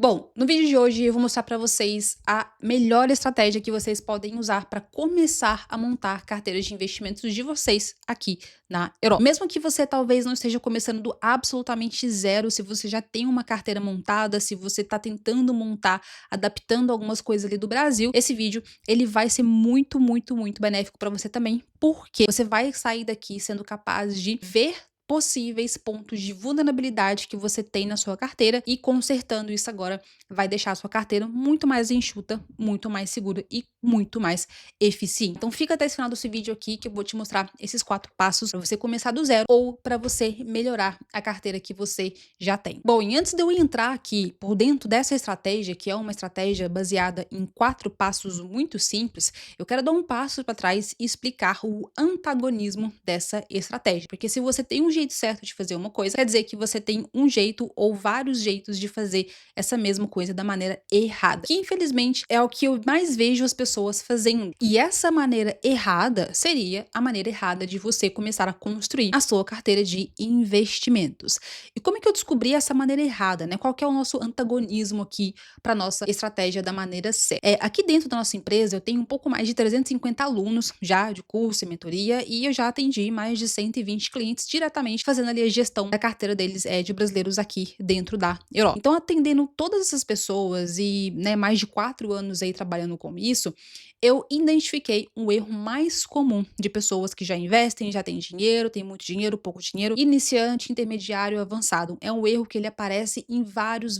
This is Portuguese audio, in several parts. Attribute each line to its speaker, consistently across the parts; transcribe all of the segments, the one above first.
Speaker 1: Bom, no vídeo de hoje eu vou mostrar para vocês a melhor estratégia que vocês podem usar para começar a montar carteiras de investimentos de vocês aqui na Europa. Mesmo que você talvez não esteja começando do absolutamente zero, se você já tem uma carteira montada, se você está tentando montar, adaptando algumas coisas ali do Brasil, esse vídeo ele vai ser muito, muito, muito benéfico para você também, porque você vai sair daqui sendo capaz de ver possíveis pontos de vulnerabilidade que você tem na sua carteira e consertando isso agora vai deixar a sua carteira muito mais enxuta, muito mais segura e muito mais eficiente. Então fica até esse final desse vídeo aqui que eu vou te mostrar esses 4 passos para você começar do zero ou para você melhorar a carteira que você já tem. Bom, e antes de eu entrar aqui por dentro dessa estratégia, que é uma estratégia baseada em 4 passos muito simples, eu quero dar um passo para trás e explicar o antagonismo dessa estratégia. Porque se você tem um jeito certo de fazer uma coisa, quer dizer que você tem um jeito ou vários jeitos de fazer essa mesma coisa da maneira errada. Que infelizmente é o que eu mais vejo as pessoas fazendo. E essa maneira errada seria a maneira errada de você começar a construir a sua carteira de investimentos. E como é que eu descobri essa maneira errada, né? Qual que é o nosso antagonismo aqui para nossa estratégia da maneira certa? Aqui dentro da nossa empresa eu tenho um pouco mais de 350 alunos já de curso e mentoria e eu já atendi mais de 120 clientes diretamente fazendo ali a gestão da carteira deles de brasileiros aqui dentro da Europa. Então, atendendo todas essas pessoas e né, mais de 4 anos aí trabalhando com isso, eu identifiquei um erro mais comum de pessoas que já investem, já têm dinheiro, tem muito dinheiro, pouco dinheiro, iniciante, intermediário, avançado. É um erro que ele aparece em vários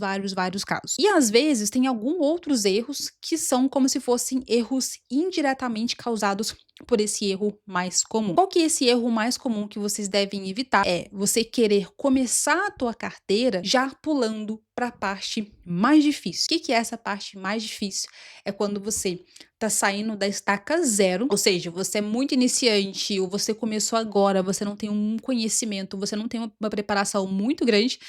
Speaker 1: casos. E às vezes tem alguns outros erros que são como se fossem erros indiretamente causados por esse erro mais comum. Qual que é esse erro mais comum que vocês devem evitar? É você querer começar a tua carteira já pulando para a parte mais difícil. O que que é essa parte mais difícil? É quando você tá saindo da estaca zero, ou seja, você é muito iniciante ou você começou agora, você não tem um conhecimento, você não tem uma preparação muito grande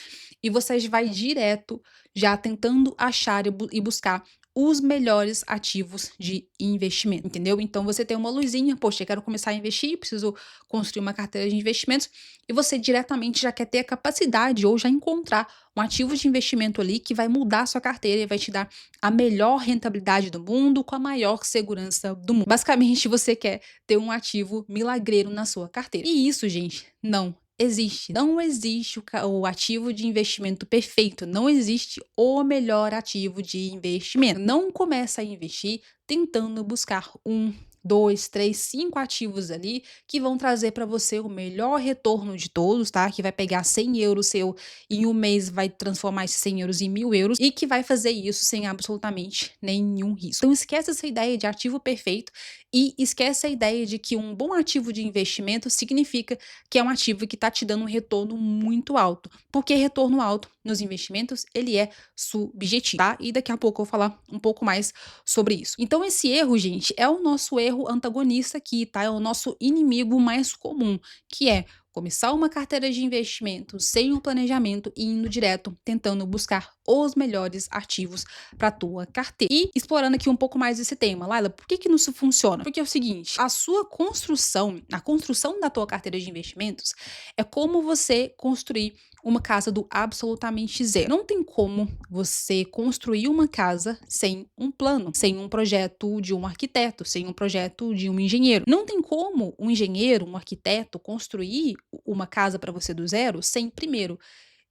Speaker 1: e você vai direto já tentando achar e buscar os melhores ativos de investimento, entendeu? Então você tem uma luzinha, poxa, eu quero começar a investir, preciso construir uma carteira de investimentos, e você diretamente já quer ter a capacidade ou já encontrar um ativo de investimento ali que vai mudar a sua carteira e vai te dar a melhor rentabilidade do mundo com a maior segurança do mundo. Basicamente, você quer ter um ativo milagreiro na sua carteira. E isso, gente, não existe. Não existe o ativo de investimento perfeito. Não existe o melhor ativo de investimento. Não começa a investir tentando buscar um, dois, três, 5 ativos ali que vão trazer para você o melhor retorno de todos, tá? Que vai pegar 100 euros seu em um mês, vai transformar esses 100 euros em 1.000 euros e que vai fazer isso sem absolutamente nenhum risco. Então esquece essa ideia de ativo perfeito e esquece a ideia de que um bom ativo de investimento significa que é um ativo que está te dando um retorno muito alto. Porque retorno alto nos investimentos, ele é subjetivo, tá? E daqui a pouco eu vou falar um pouco mais sobre isso. Então esse erro, gente, é o nosso erro antagonista aqui, tá? É o nosso inimigo mais comum, que é começar uma carteira de investimento sem um planejamento e indo direto tentando buscar os melhores ativos para tua carteira. E explorando aqui um pouco mais esse tema, Laila, por que isso funciona? Porque é o seguinte, a sua construção, a construção da tua carteira de investimentos é como você construir uma casa do absolutamente zero. Não tem como você construir uma casa sem um plano, sem um projeto de um arquiteto, sem um projeto de um engenheiro. Não tem como um engenheiro, um arquiteto construir uma casa para você do zero sem primeiro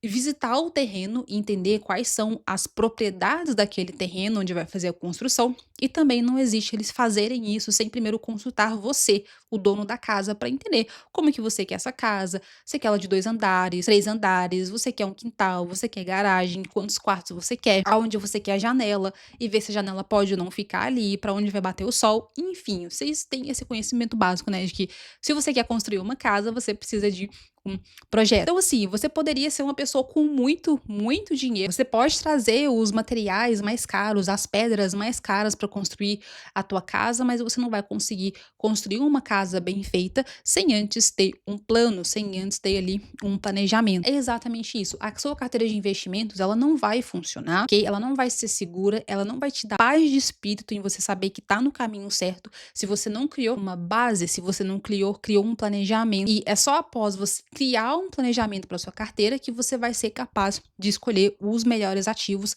Speaker 1: visitar o terreno e entender quais são as propriedades daquele terreno onde vai fazer a construção. E também não existe eles fazerem isso sem primeiro consultar você, o dono da casa, para entender como é que você quer essa casa, você quer ela de 2 andares, 3 andares, você quer um quintal, você quer garagem, quantos quartos você quer, aonde você quer a janela, e ver se a janela pode ou não ficar ali, para onde vai bater o sol, enfim, vocês têm esse conhecimento básico, né, de que se você quer construir uma casa, você precisa de um projeto. Então, assim, você poderia ser uma pessoa com muito, muito dinheiro. Você pode trazer os materiais mais caros, as pedras mais caras para construir a tua casa, mas você não vai conseguir construir uma casa bem feita sem antes ter um plano, sem antes ter ali um planejamento. É exatamente isso. A sua carteira de investimentos, ela não vai funcionar, ok? Ela não vai ser segura, ela não vai te dar paz de espírito em você saber que tá no caminho certo, se você não criou uma base, se você não criou um planejamento. E é só após você criar um planejamento para sua carteira que você vai ser capaz de escolher os melhores ativos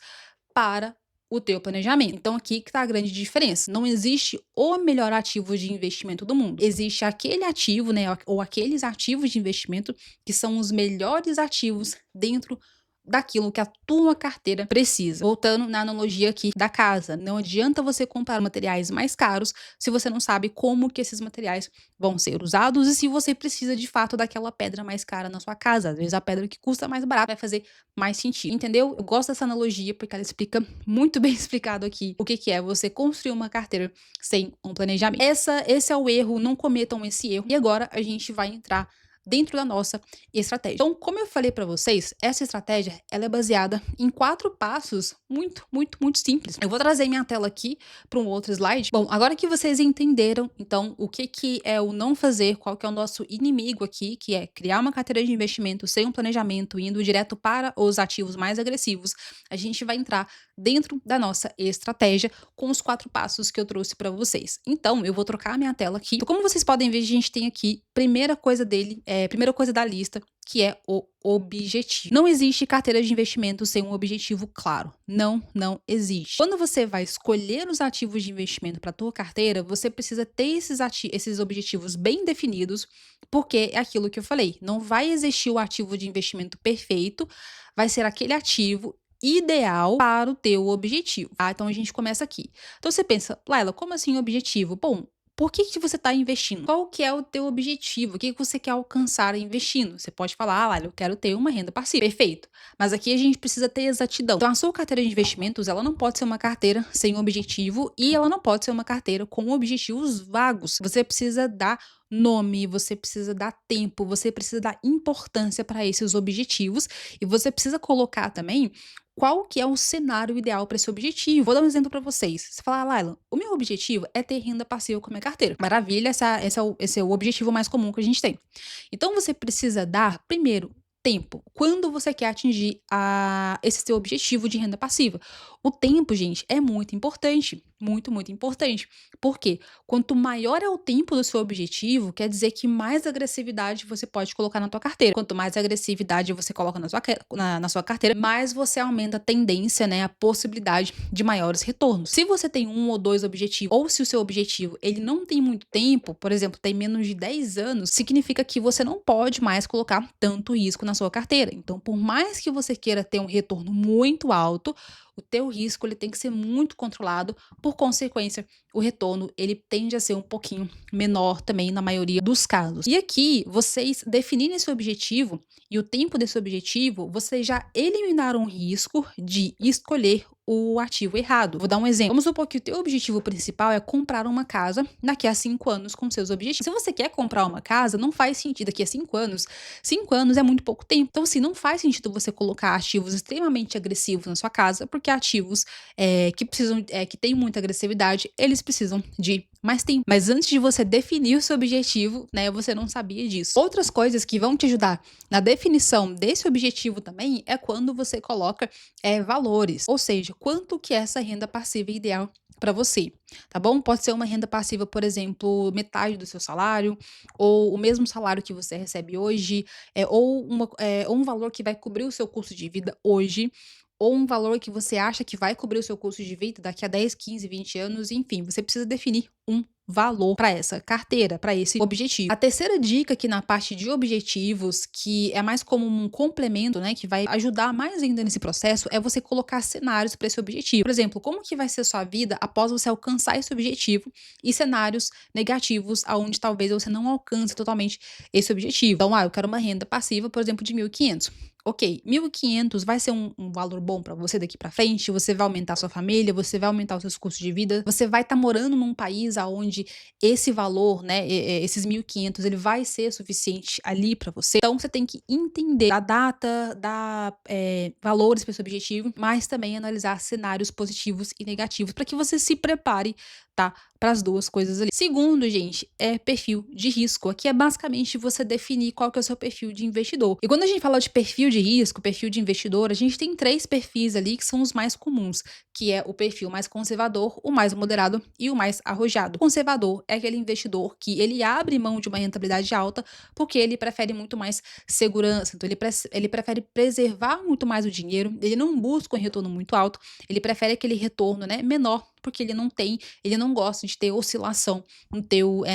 Speaker 1: para o teu planejamento. Então aqui que tá a grande diferença. Não existe o melhor ativo de investimento do mundo. Existe aquele ativo, né, ou aqueles ativos de investimento que são os melhores ativos dentro daquilo que a tua carteira precisa. Voltando na analogia aqui da casa, não adianta você comprar materiais mais caros se você não sabe como que esses materiais vão ser usados e se você precisa de fato daquela pedra mais cara na sua casa. Às vezes a pedra que custa mais barato vai fazer mais sentido, entendeu? Eu gosto dessa analogia porque ela explica muito bem explicado aqui o que que é você construir uma carteira sem um planejamento. Esse é o erro, não cometam esse erro. E agora a gente vai entrar dentro da nossa estratégia. Então, como eu falei para vocês, essa estratégia ela é baseada em 4 passos muito simples. Eu vou trazer minha tela aqui para um outro slide. Bom, agora que vocês entenderam, então, o que que é o não fazer, qual que é o nosso inimigo aqui, que é criar uma carteira de investimento sem um planejamento, indo direto para os ativos mais agressivos, a gente vai entrar dentro da nossa estratégia com os 4 passos que eu trouxe para vocês. Então, eu vou trocar a minha tela aqui. Então, como vocês podem ver, a gente tem aqui, primeira coisa da lista, que é o objetivo. Não existe carteira de investimento sem um objetivo claro. Não existe. Quando você vai escolher os ativos de investimento para a tua carteira, você precisa ter esses objetivos bem definidos, porque é aquilo que eu falei, não vai existir o ativo de investimento perfeito, vai ser aquele ativo ideal para o teu objetivo, tá? Então a gente começa aqui. Então você pensa, Laila, como assim objetivo? Bom, por que que você está investindo? Qual que é o teu objetivo? O que que você quer alcançar investindo? Você pode falar, Laila, eu quero ter uma renda passiva. Perfeito. Mas aqui a gente precisa ter exatidão. Então a sua carteira de investimentos, ela não pode ser uma carteira sem objetivo e ela não pode ser uma carteira com objetivos vagos. Você precisa dar nome, você precisa dar tempo, você precisa dar importância para esses objetivos e você precisa colocar também qual que é o cenário ideal para esse objetivo. Vou dar um exemplo para vocês. Você fala, Laila, o meu objetivo é ter renda passiva com a minha carteira. Maravilha, esse é o objetivo mais comum que a gente tem. Então você precisa dar, primeiro, tempo. Quando você quer atingir esse seu objetivo de renda passiva? O tempo, gente, é muito importante. Muito importante. Por quê? Quanto maior é o tempo do seu objetivo, quer dizer que mais agressividade você pode colocar na tua carteira. Quanto mais agressividade você coloca na sua carteira, mais você aumenta a tendência, né, a possibilidade de maiores retornos. Se você tem 1 ou 2 objetivos, ou se o seu objetivo ele não tem muito tempo, por exemplo, tem menos de 10 anos, significa que você não pode mais colocar tanto risco na sua carteira. Então, por mais que você queira ter um retorno muito alto, o teu risco ele tem que ser muito controlado, por consequência, o retorno ele tende a ser um pouquinho menor também na maioria dos casos. E aqui, vocês definirem esse objetivo e o tempo desse objetivo, vocês já eliminaram o risco de escolher o ativo errado. Vou dar um exemplo. Vamos supor que o teu objetivo principal é comprar uma casa daqui a 5 anos com seus objetivos. Se você quer comprar uma casa, não faz sentido daqui a 5 anos. 5 anos é muito pouco tempo. Então, assim, não faz sentido você colocar ativos extremamente agressivos na sua casa, porque ativos que têm muita agressividade, eles precisam de mais tempo. Mas antes de você definir o seu objetivo, né, você não sabia disso. Outras coisas que vão te ajudar na definição desse objetivo também é quando você coloca valores, ou seja, quanto que é essa renda passiva ideal para você, tá bom? Pode ser uma renda passiva, por exemplo, metade do seu salário, ou o mesmo salário que você recebe hoje, ou um valor que vai cobrir o seu custo de vida hoje, ou um valor que você acha que vai cobrir o seu custo de vida daqui a 10, 15, 20 anos, enfim, você precisa definir um valor para essa carteira, para esse objetivo. A terceira dica aqui na parte de objetivos, que é mais como um complemento, né, que vai ajudar mais ainda nesse processo, é você colocar cenários para esse objetivo. Por exemplo, como que vai ser a sua vida após você alcançar esse objetivo e cenários negativos aonde talvez você não alcance totalmente esse objetivo. Então, eu quero uma renda passiva, por exemplo, de 1.500. Ok, 1.500 vai ser um valor bom para você daqui para frente, você vai aumentar a sua família, você vai aumentar os seus custos de vida, você vai estar morando num país onde esse valor, né, esses 1.500, ele vai ser suficiente ali para você. Então, você tem que entender a data, dar valores para esse objetivo, mas também analisar cenários positivos e negativos para que você se prepare, tá, para as duas coisas ali. Segundo, gente, é perfil de risco. Aqui é basicamente você definir qual que é o seu perfil de investidor. E quando a gente fala de perfil de risco, perfil de investidor, a gente tem 3 perfis ali que são os mais comuns, que é o perfil mais conservador, o mais moderado e o mais arrojado. O conservador é aquele investidor que ele abre mão de uma rentabilidade alta, porque ele prefere muito mais segurança, então ele prefere preservar muito mais o dinheiro, ele não busca um retorno muito alto, ele prefere aquele retorno, né, menor, porque ele não gosta de ter oscilação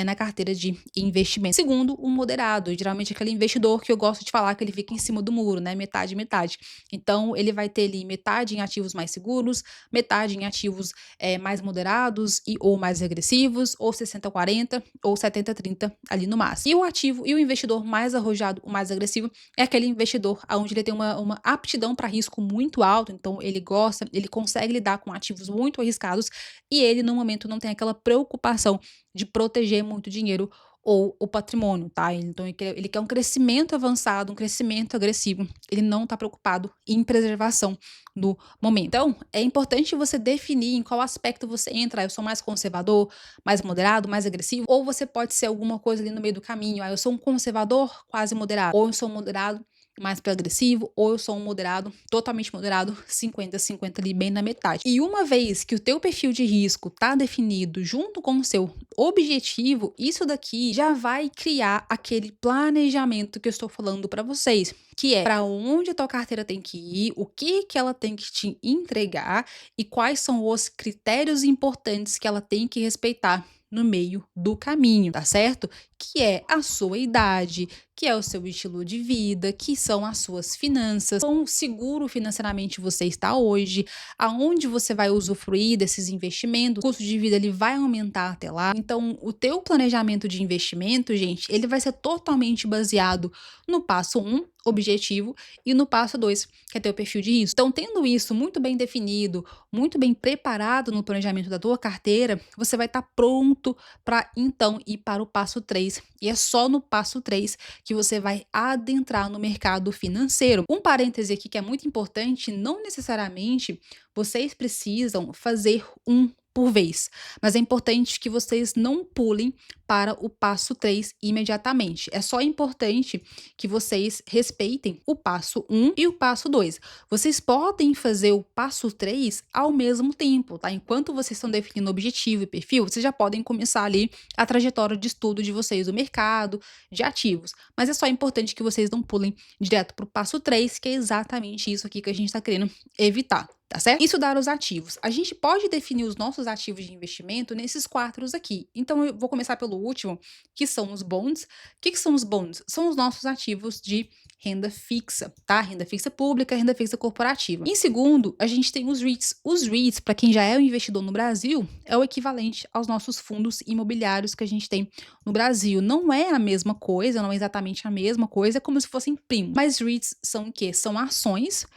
Speaker 1: na carteira de investimento. Segundo, o moderado, geralmente aquele investidor que eu gosto de falar que ele fica em cima do muro, né, metade, metade. Então, ele vai ter ali metade em ativos mais seguros, metade em ativos mais moderados ou mais agressivos, ou 60-40, ou 70-30 ali no máximo. E o investidor mais arrojado, o mais agressivo, é aquele investidor onde ele tem uma aptidão para risco muito alto, então ele consegue lidar com ativos muito arriscados e ele, no momento, não tem aquela preocupação de proteger muito dinheiro ou o patrimônio, tá? Então, ele quer um crescimento avançado, um crescimento agressivo. Ele não está preocupado em preservação no momento. Então, é importante você definir em qual aspecto você entra. Eu sou mais conservador, mais moderado, mais agressivo, ou você pode ser alguma coisa ali no meio do caminho. Eu sou um conservador quase moderado, ou eu sou um moderado mais para agressivo, ou eu sou um moderado, totalmente moderado, 50-50 ali bem na metade. E uma vez que o teu perfil de risco tá definido junto com o seu objetivo, isso daqui já vai criar aquele planejamento que eu estou falando para vocês, que é para onde a tua carteira tem que ir, o que que ela tem que te entregar e quais são os critérios importantes que ela tem que respeitar no meio do caminho, tá certo? Que é a sua idade, que é o seu estilo de vida, que são as suas finanças, quão seguro financeiramente você está hoje, aonde você vai usufruir desses investimentos, o custo de vida ele vai aumentar até lá. Então, o teu planejamento de investimento, gente, ele vai ser totalmente baseado no passo 1, objetivo, e no passo 2, que é teu perfil de risco. Então, tendo isso muito bem definido, muito bem preparado no planejamento da tua carteira, você vai estar pronto para então ir para o passo 3. E é só no passo 3 que você vai adentrar no mercado financeiro. Um parêntese aqui que é muito importante, não necessariamente vocês precisam fazer um por vez, mas é importante que vocês não pulem para o passo 3 imediatamente. É só importante que vocês respeitem o passo 1 e o passo 2. Vocês podem fazer o passo 3 ao mesmo tempo, tá? Enquanto vocês estão definindo objetivo e perfil, vocês já podem começar ali a trajetória de estudo de vocês do mercado, de ativos. Mas é só importante que vocês não pulem direto para o passo 3, que é exatamente isso aqui que a gente está querendo evitar. Tá certo? Isso dá os ativos. A gente pode definir os nossos ativos de investimento nesses 4 aqui. Então, eu vou começar pelo último, que são os bonds. O que são os bonds? São os nossos ativos de renda fixa, tá? Renda fixa pública, renda fixa corporativa. Em segundo, a gente tem os REITs. Os REITs, para quem já é um investidor no Brasil, é o equivalente aos nossos fundos imobiliários que a gente tem no Brasil. Não é a mesma coisa, não é exatamente a mesma coisa, é como se fossem primos. Mas REITs são o quê? São ações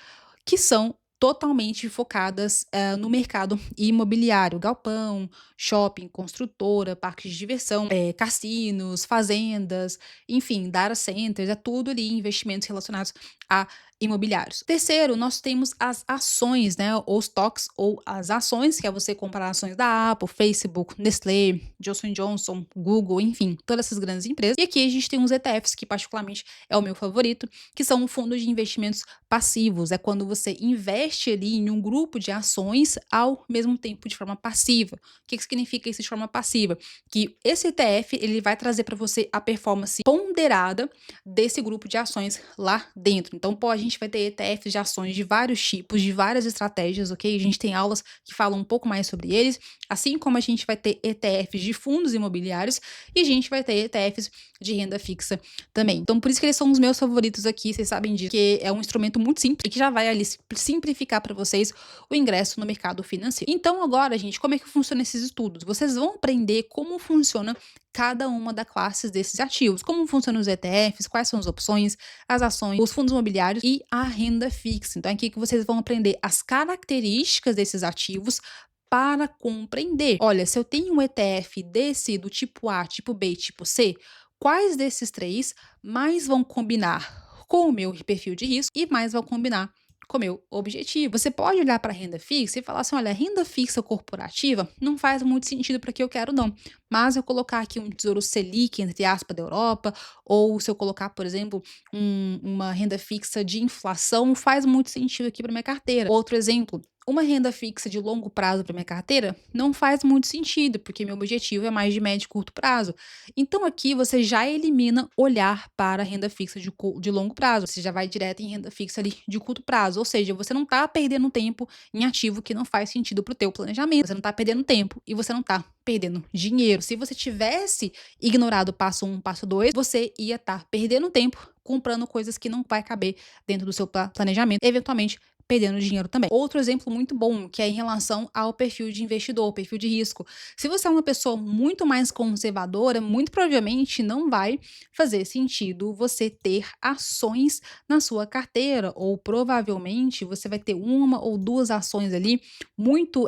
Speaker 1: que são totalmente focadas no mercado imobiliário, galpão, shopping, construtora, parques de diversão, cassinos, fazendas, enfim, data centers, é tudo ali investimentos relacionados a imobiliários. Terceiro, nós temos as ações, né, ou stocks, ou as ações, que é você comprar ações da Apple, Facebook, Nestlé, Johnson Johnson, Google, enfim, todas essas grandes empresas. E aqui a gente tem os ETFs, que particularmente é o meu favorito, que são fundos de investimentos passivos. É quando você investe ali em um grupo de ações ao mesmo tempo de forma passiva. O que significa isso de forma passiva? Que esse ETF ele vai trazer para você a performance ponderada desse grupo de ações lá dentro. Então, a gente vai ter ETFs de ações de vários tipos, de várias estratégias, ok? A gente tem aulas que falam um pouco mais sobre eles, assim como a gente vai ter ETFs de fundos imobiliários e a gente vai ter ETFs de renda fixa também. Então, por isso que eles são os meus favoritos aqui, vocês sabem disso, que é um instrumento muito simples e que já vai ali simplificar para vocês o ingresso no mercado financeiro. Então, agora, gente, como é que funciona esses estudos? Vocês vão aprender como funciona cada uma das classes desses ativos, como funcionam os ETFs, quais são as opções, as ações, os fundos imobiliários e a renda fixa. Então, é aqui que vocês vão aprender as características desses ativos para compreender. Olha, se eu tenho um ETF desse do tipo A, tipo B e tipo C, quais desses 3 mais vão combinar com o meu perfil de risco e mais vão combinar com o meu objetivo? Você pode olhar para a renda fixa e falar assim, olha, a renda fixa corporativa não faz muito sentido para o que eu quero não, Mas eu colocar aqui um Tesouro Selic, entre aspas, da Europa, ou se eu colocar, por exemplo, uma renda fixa de inflação, faz muito sentido aqui para minha carteira. Outro exemplo, uma renda fixa de longo prazo para minha carteira não faz muito sentido, porque meu objetivo é mais de médio e curto prazo. Então aqui você já elimina olhar para a renda fixa de longo prazo, você já vai direto em renda fixa ali de curto prazo, ou seja, você não está perdendo tempo em ativo que não faz sentido para o teu planejamento, você não está perdendo tempo e você não está perdendo dinheiro. Se você tivesse ignorado o passo 1, passo 2, você ia estar perdendo tempo comprando coisas que não vai caber dentro do seu planejamento, eventualmente perdendo dinheiro também. Outro exemplo muito bom, que é em relação ao perfil de investidor, perfil de risco. Se você é uma pessoa muito mais conservadora, muito provavelmente não vai fazer sentido você ter ações na sua carteira, ou provavelmente você vai ter uma ou duas ações ali muito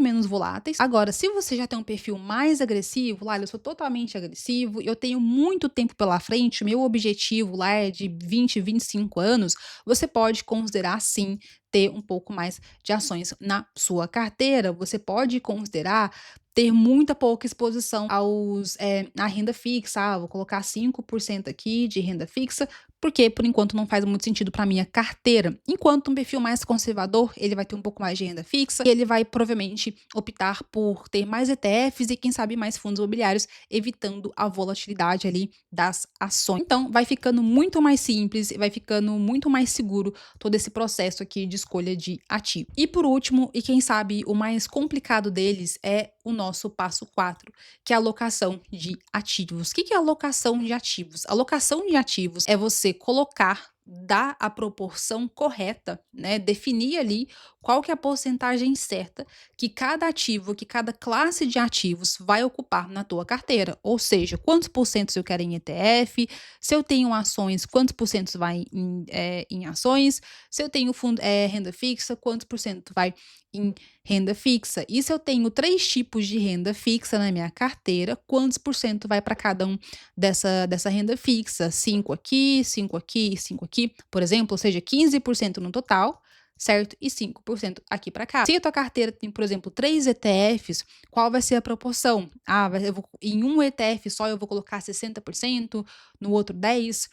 Speaker 1: menos voláteis. Agora, se você já tem um perfil mais agressivo, lá eu sou totalmente agressivo, eu tenho muito tempo pela frente, meu objetivo lá é de 20, 25 anos, você pode considerar sim ter um pouco mais de ações na sua carteira. Você pode considerar ter muita pouca exposição à renda fixa. Vou colocar 5% aqui de renda fixa, porque por enquanto não faz muito sentido para minha carteira. Enquanto um perfil mais conservador, ele vai ter um pouco mais de renda fixa e ele vai provavelmente optar por ter mais ETFs e quem sabe mais fundos imobiliários, evitando a volatilidade ali das ações. Então, vai ficando muito mais simples, vai ficando muito mais seguro todo esse processo aqui de escolha de ativo. E por último, e quem sabe o mais complicado deles, é o nosso passo 4, que é a alocação de ativos. O que é a alocação de ativos? A alocação de ativos é você colocar, dar a proporção correta, né? Definir ali qual que é a porcentagem certa que cada ativo, que cada classe de ativos vai ocupar na tua carteira. Ou seja, quantos por cento eu quero em ETF, se eu tenho ações, quantos por cento vai em ações, se eu tenho renda fixa, quantos por cento vai em renda fixa. E se eu tenho 3 tipos de renda fixa na minha carteira, quantos por cento vai para cada um dessa renda fixa? 5 aqui, 5 aqui, 5 aqui, por exemplo, ou seja, 15% no total, certo? E 5% aqui para cá. Se a tua carteira tem, por exemplo, 3 ETFs, qual vai ser a proporção? Em um ETF só eu vou colocar 60%, no outro 10%,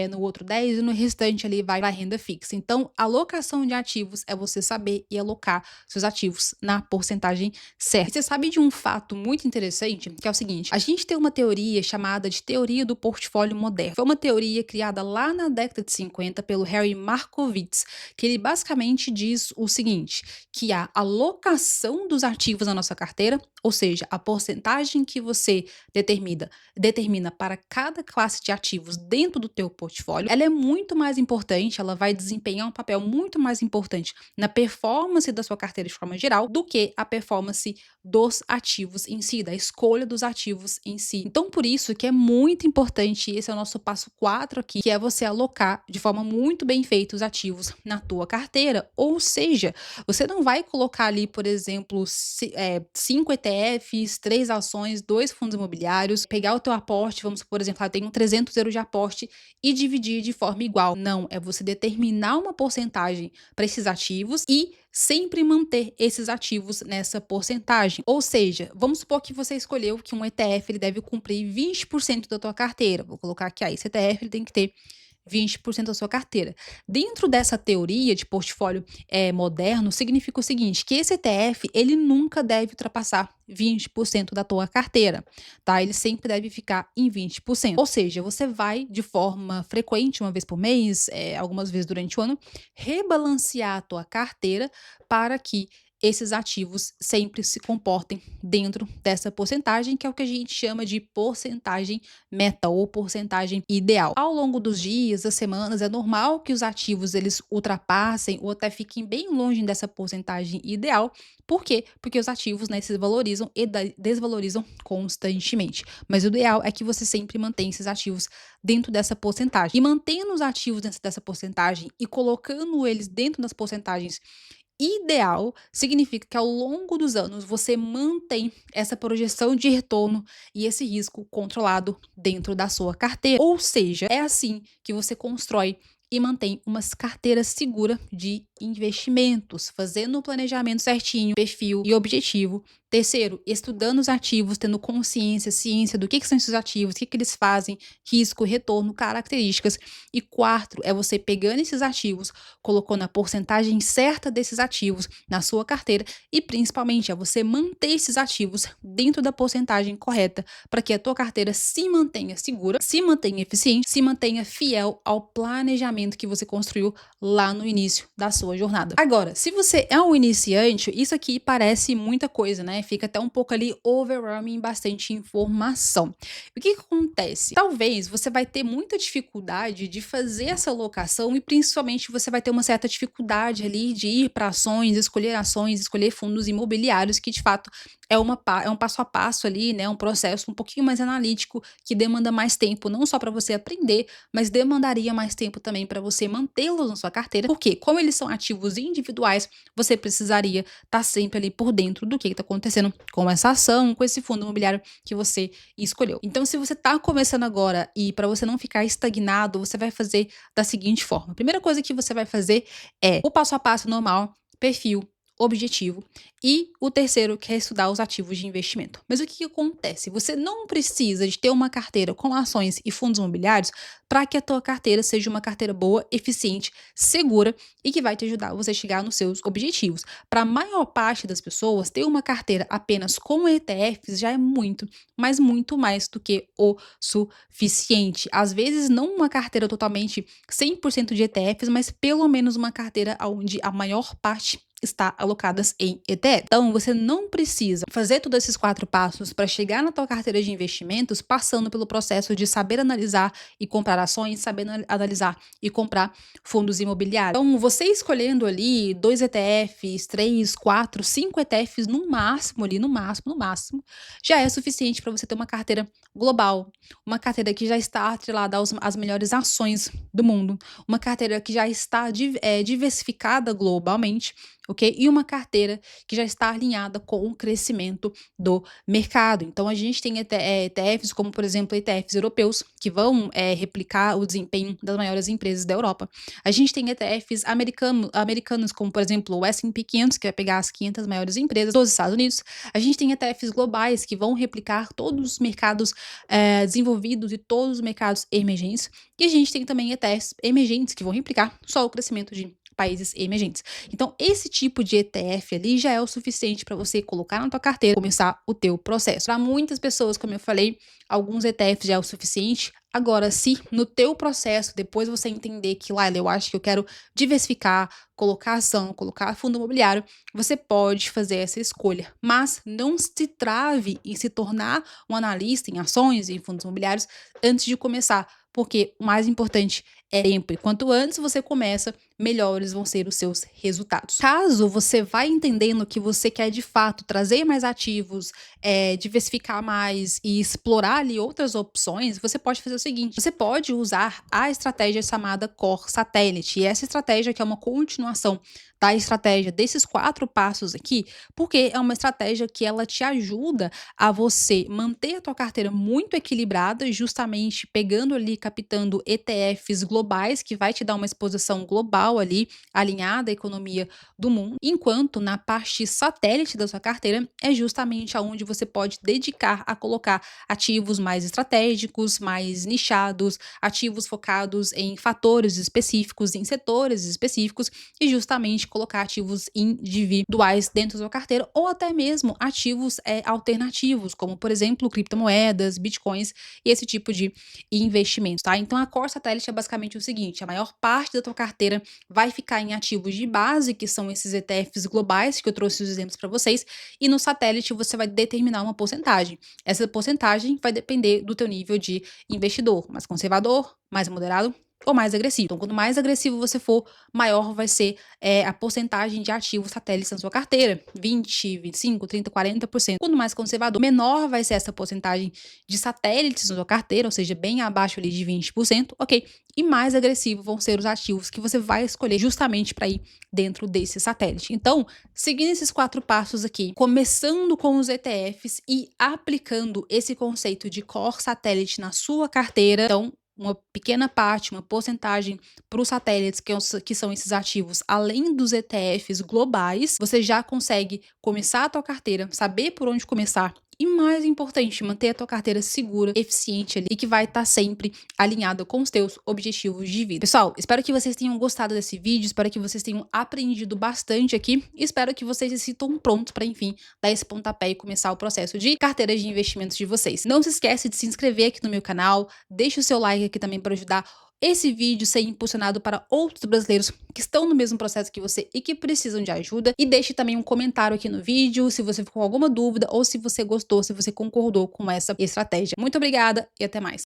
Speaker 1: no outro 10% e no restante ali vai renda fixa. Então, alocação de ativos é você saber e alocar seus ativos na porcentagem certa. E você sabe de um fato muito interessante, que é o seguinte: a gente tem uma teoria chamada de teoria do portfólio moderno. Foi uma teoria criada lá na década de 50 pelo Harry Markowitz, que ele basicamente diz o seguinte, que a alocação dos ativos na nossa carteira, ou seja, a porcentagem que você determina para cada classe de ativos dentro do teu portfólio, ela é muito mais importante, ela vai desempenhar um papel muito mais importante na performance da sua carteira de forma geral do que a performance dos ativos em si, da escolha dos ativos em si. Então, por isso que é muito importante, esse é o nosso passo 4 aqui, que é você alocar de forma muito bem feita os ativos na tua carteira, ou seja, você não vai colocar ali, por exemplo, 5 ETFs, 3 ações, 2 fundos imobiliários, pegar o teu aporte, vamos por exemplo, eu tenho 300 euros de aporte e dividir de forma igual. Não, é você determinar uma porcentagem para esses ativos e sempre manter esses ativos nessa porcentagem. Ou seja, vamos supor que você escolheu que um ETF ele deve cumprir 20% da tua carteira. Vou colocar aqui, esse ETF ele tem que ter 20% da sua carteira. Dentro dessa teoria de portfólio moderno, significa o seguinte, que esse ETF, ele nunca deve ultrapassar 20% da tua carteira, tá? Ele sempre deve ficar em 20%. Ou seja, você vai de forma frequente, uma vez por mês, algumas vezes durante o ano, rebalancear a tua carteira para que esses ativos sempre se comportem dentro dessa porcentagem, que é o que a gente chama de porcentagem meta ou porcentagem ideal. Ao longo dos dias, das semanas, é normal que os ativos eles ultrapassem ou até fiquem bem longe dessa porcentagem ideal. Por quê? Porque os ativos, né, se valorizam e desvalorizam constantemente. Mas o ideal é que você sempre mantenha esses ativos dentro dessa porcentagem. E mantendo os ativos dentro dessa porcentagem e colocando eles dentro das porcentagens ideal, significa que ao longo dos anos você mantém essa projeção de retorno e esse risco controlado dentro da sua carteira. Ou seja, é assim que você constrói e mantém uma carteira segura de investimentos, fazendo o planejamento certinho, perfil e objetivo. Terceiro, estudando os ativos, tendo consciência, ciência do que são esses ativos, o que eles fazem, risco, retorno, características. E quarto, é você pegando esses ativos, colocando a porcentagem certa desses ativos na sua carteira e principalmente é você manter esses ativos dentro da porcentagem correta para que a tua carteira se mantenha segura, se mantenha eficiente, se mantenha fiel ao planejamento que você construiu lá no início da sua jornada. Agora, se você é um iniciante, isso aqui parece muita coisa, né? Fica até um pouco ali overwhelming, bastante informação. O que acontece? Talvez você vai ter muita dificuldade de fazer essa alocação e principalmente você vai ter uma certa dificuldade ali de ir para ações, escolher fundos imobiliários, que de fato é um passo a passo ali, né? Um processo um pouquinho mais analítico que demanda mais tempo, não só para você aprender, mas demandaria mais tempo também para você mantê-los na sua carteira, porque como eles são ativos individuais, você precisaria estar sempre ali por dentro do que está acontecendo com essa ação, com esse fundo imobiliário que você escolheu. Então, se você está começando agora e para você não ficar estagnado, você vai fazer da seguinte forma. A primeira coisa que você vai fazer é o passo a passo normal, perfil, objetivo. E o terceiro, que é estudar os ativos de investimento. Mas o que acontece? Você não precisa de ter uma carteira com ações e fundos imobiliários para que a tua carteira seja uma carteira boa, eficiente, segura e que vai te ajudar a você chegar nos seus objetivos. Para a maior parte das pessoas, ter uma carteira apenas com ETFs já é muito, mas muito mais do que o suficiente. Às vezes, não uma carteira totalmente 100% de ETFs, mas pelo menos uma carteira onde a maior parte está alocadas em ETF. Então, você não precisa fazer todos esses 4 passos para chegar na tua carteira de investimentos passando pelo processo de saber analisar e comprar ações, saber analisar e comprar fundos imobiliários. Então, você escolhendo ali 2 ETFs, 3, 4, 5 ETFs no máximo ali, no máximo, já é suficiente para você ter uma carteira global, uma carteira que já está atrelada às melhores ações do mundo, uma carteira que já está diversificada globalmente, ok? E uma carteira que já está alinhada com o crescimento do mercado. Então, a gente tem ETFs, como por exemplo, ETFs europeus, que vão replicar o desempenho das maiores empresas da Europa. A gente tem ETFs americanos, como por exemplo o S&P 500, que vai pegar as 500 maiores empresas dos Estados Unidos. A gente tem ETFs globais, que vão replicar todos os mercados desenvolvidos e todos os mercados emergentes. E a gente tem também ETFs emergentes, que vão replicar só o crescimento de países emergentes. Então, esse tipo de ETF ali já é o suficiente para você colocar na tua carteira e começar o teu processo. Para muitas pessoas, como eu falei, alguns ETFs já é o suficiente. Agora, se no teu processo, depois você entender que, Laila, eu acho que eu quero diversificar, colocar ação, colocar fundo imobiliário, você pode fazer essa escolha. Mas não se trave em se tornar um analista em ações e em fundos imobiliários antes de começar, porque o mais importante é tempo. E quanto antes você começa, melhores vão ser os seus resultados. Caso você vá entendendo que você quer de fato trazer mais ativos, diversificar mais e explorar ali outras opções, você pode fazer o seguinte: você pode usar a estratégia chamada Core Satellite. E essa estratégia que é uma continuação da estratégia desses 4 passos aqui, porque é uma estratégia que ela te ajuda a você manter a tua carteira muito equilibrada, justamente pegando ali, captando ETFs globais, que vai te dar uma exposição global ali, alinhada à economia do mundo, enquanto na parte satélite da sua carteira é justamente aonde você pode dedicar a colocar ativos mais estratégicos, mais nichados, ativos focados em fatores específicos, em setores específicos e justamente colocar ativos individuais dentro da sua carteira ou até mesmo ativos alternativos, como por exemplo criptomoedas, bitcoins e esse tipo de investimentos, tá? Então a Core Satellite é basicamente o seguinte: a maior parte da tua carteira vai ficar em ativos de base, que são esses ETFs globais, que eu trouxe os exemplos para vocês, e no satélite você vai determinar uma porcentagem. Essa porcentagem vai depender do teu nível de investidor, mais conservador, mais moderado ou mais agressivo. Então, quanto mais agressivo você for, maior vai ser a porcentagem de ativos satélites na sua carteira, 20, 25, 30, 40%. Quanto mais conservador, menor vai ser essa porcentagem de satélites na sua carteira, ou seja, bem abaixo ali de 20%, ok? E mais agressivo vão ser os ativos que você vai escolher justamente para ir dentro desse satélite. Então, seguindo esses 4 passos aqui, começando com os ETFs e aplicando esse conceito de Core Satellite na sua carteira, então uma pequena parte, uma porcentagem para os satélites, que são esses ativos, além dos ETFs globais, você já consegue começar a tua carteira, saber por onde começar. E mais importante, manter a tua carteira segura, eficiente ali e que vai estar sempre alinhada com os teus objetivos de vida. Pessoal, espero que vocês tenham gostado desse vídeo, espero que vocês tenham aprendido bastante aqui e espero que vocês se sintam prontos para, enfim, dar esse pontapé e começar o processo de carteira de investimentos de vocês. Não se esquece de se inscrever aqui no meu canal, deixa o seu like aqui também para ajudar esse vídeo ser impulsionado para outros brasileiros que estão no mesmo processo que você e que precisam de ajuda. E deixe também um comentário aqui no vídeo se você ficou com alguma dúvida ou se você gostou, se você concordou com essa estratégia. Muito obrigada e até mais.